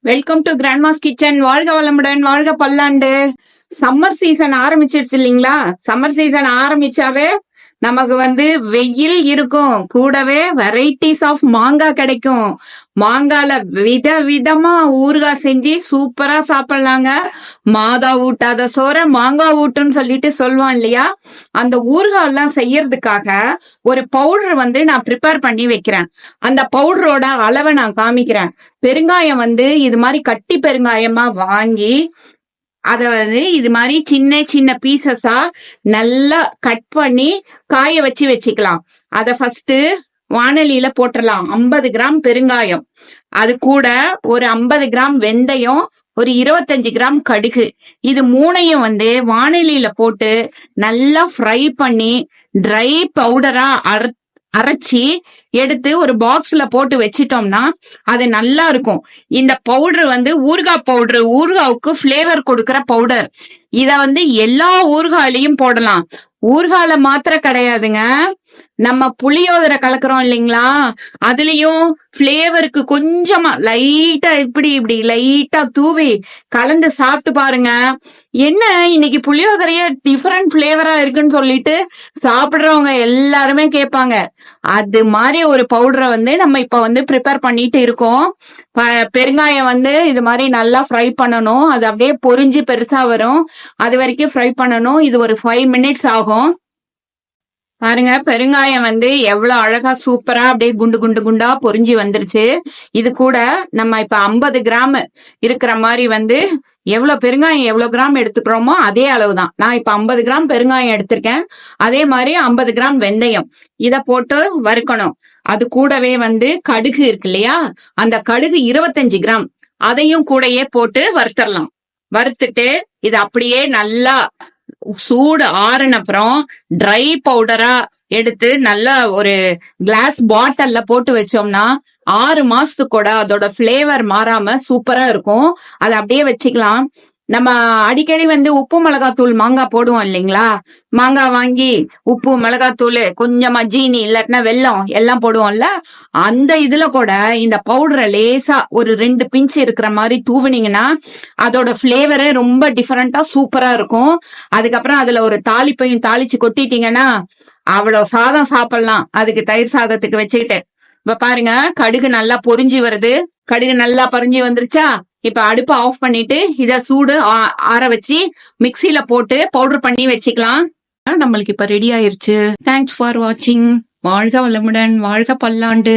Welcome to Grandma's kitchen. வாழ்க வளமுடன், வாழ்க பல்லாண்டு. சம்மர் சீசன் ஆரம்பிச்சிருச்சு இல்லைங்களா? சம்மர் சீசன் ஆரம்பிச்சாவே நமக்கு வெயில் இருக்கும், கூடவே வெரைட்டிஸ் ஆஃப் மாங்காய் கிடைக்கும். மாங்கால விதவிதமா ஊறுகாய் செஞ்சு சூப்பரா சாப்பிடலாங்க. மாதா ஊட்டாத சோற மாங்காய் ஊட்டுன்னு சொல்லிட்டு சொல்லுவான் இல்லையா? அந்த ஊறுகாய் எல்லாம் செய்யறதுக்காக ஒரு பவுடர் நான் ப்ரிப்பேர் பண்ணி வைக்கிறேன். அந்த பவுடரோட அளவை நான் காமிக்கிறேன். பெருங்காயம் இது மாதிரி கட்டி பெருங்காயமா வாங்கி அத இது மாதிரி சின்ன சின்ன பீசஸா நல்லா கட் பண்ணி காய வச்சு வச்சுக்கலாம். அத ஃபர்ஸ்ட் வானலியில போட்டுடலாம். 50 கிராம் பெருங்காயம், அது கூட ஒரு 50 கிராம் வெந்தயம், ஒரு 25 கிராம் கடுகு, இது மூணையும் வானலியில போட்டு நல்லா ஃப்ரை பண்ணி ட்ரை பவுடரா அரைச்சி எடுத்து ஒரு பாக்ஸ்ல போட்டு வச்சிட்டோம்னா அது நல்லா இருக்கும். இந்த பவுடர் ஊறுகாய் பவுடர், ஊறுகாவுக்கு பிளேவர் கொடுக்கற பவுடர். இத எல்லா ஊறுகாயிலையும் போடலாம். ஊறுகால மாத்திரம் கிடையாதுங்க, நம்ம புளியோதரை கலக்குறோம் இல்லைங்களா, அதுலயும் பிளேவருக்கு கொஞ்சமா லைட்டா இப்படி லைட்டா தூவி கலந்து சாப்பிட்டு பாருங்க. என்ன இன்னைக்கு புளியோதரைய டிஃபரெண்ட் பிளேவரா இருக்குன்னு சொல்லிட்டு சாப்பிடுறவங்க எல்லாருமே கேட்பாங்க. அது மாதிரி ஒரு பவுடரை நம்ம இப்ப ப்ரிப்பேர் பண்ணிட்டு இருக்கோம். பெருங்காயம் இது மாதிரி நல்லா ஃப்ரை பண்ணணும். அது அப்படியே பொரிஞ்சு பெருசா வரும், அது வரைக்கும் ஃப்ரை பண்ணணும். இது ஒரு 5 மினிட்ஸ் ஆகும். பாருங்க, பெருங்காயம் எவ்வளவு அழகா சூப்பரா அப்படியே குண்டு குண்டு குண்டா பொரிஞ்சு வந்துருச்சு. இது கூட நம்ம இப்ப 50 கிராம் இருக்கிற மாதிரி எவ்வளவு பெருங்காயம் எவ்வளவு கிராம் எடுத்துக்கிறோமோ அதே அளவுதான். நான் இப்ப 50 கிராம் பெருங்காயம் எடுத்திருக்கேன். அதே மாதிரி 50 கிராம் வெந்தயம், இத போட்டு வறுக்கணும். அது கூடவே கடுகு இருக்கு இல்லையா, அந்த கடுகு 25 கிராம், அதையும் கூடயே போட்டு வறுத்தரலாம். வறுத்துட்டு இது அப்படியே நல்லா சூடு ஆறுன அப்புறம் ட்ரை பவுடரா எடுத்து நல்லா ஒரு கிளாஸ் பாட்டில்ல போட்டு வச்சோம்னா 6 மாசத்துக்கு கூட அதோட பிளேவர் மாறாம சூப்பரா இருக்கும். அதை அப்படியே வச்சுக்கலாம். நம்ம அடிக்கடி உப்பு மிளகாத்தூள் மாங்காய் போடுவோம் இல்லைங்களா? மாங்காய் வாங்கி உப்பு மிளகாத்தூள் கொஞ்சமா ஜீனி இல்லாட்டினா வெல்லம் எல்லாம் போடுவோம்ல, அந்த இதுல கூட இந்த பவுடரை லேசா ஒரு 2 பிஞ்ச் இருக்கிற மாதிரி தூவினீங்கன்னா அதோட பிளேவரே ரொம்ப டிஃபரெண்டா சூப்பரா இருக்கும். அதுக்கப்புறம் அதுல ஒரு தாளிப்பையும் தாளிச்சு கொட்டிட்டீங்கன்னா அவ்வளவு சாதம் சாப்பிடலாம். அதுக்கு தயிர் சாதத்துக்கு வச்சுக்கிட்டு. இப்ப பாருங்க, கடுகு நல்லா பொரிஞ்சு வருது. கடுகு நல்லா பொரிஞ்சு வந்துருச்சா? இப்ப அடுப்பு ஆஃப் பண்ணிட்டு இத சூடு ஆற வச்சு மிக்சியில போட்டு பவுடர் பண்ணி வச்சுக்கலாம். நம்மளுக்கு இப்ப ரெடி ஆயிருச்சு. தேங்க்ஸ் ஃபார் வாட்சிங். வாழ்க வளமுடன், வாழ்க பல்லாண்டு.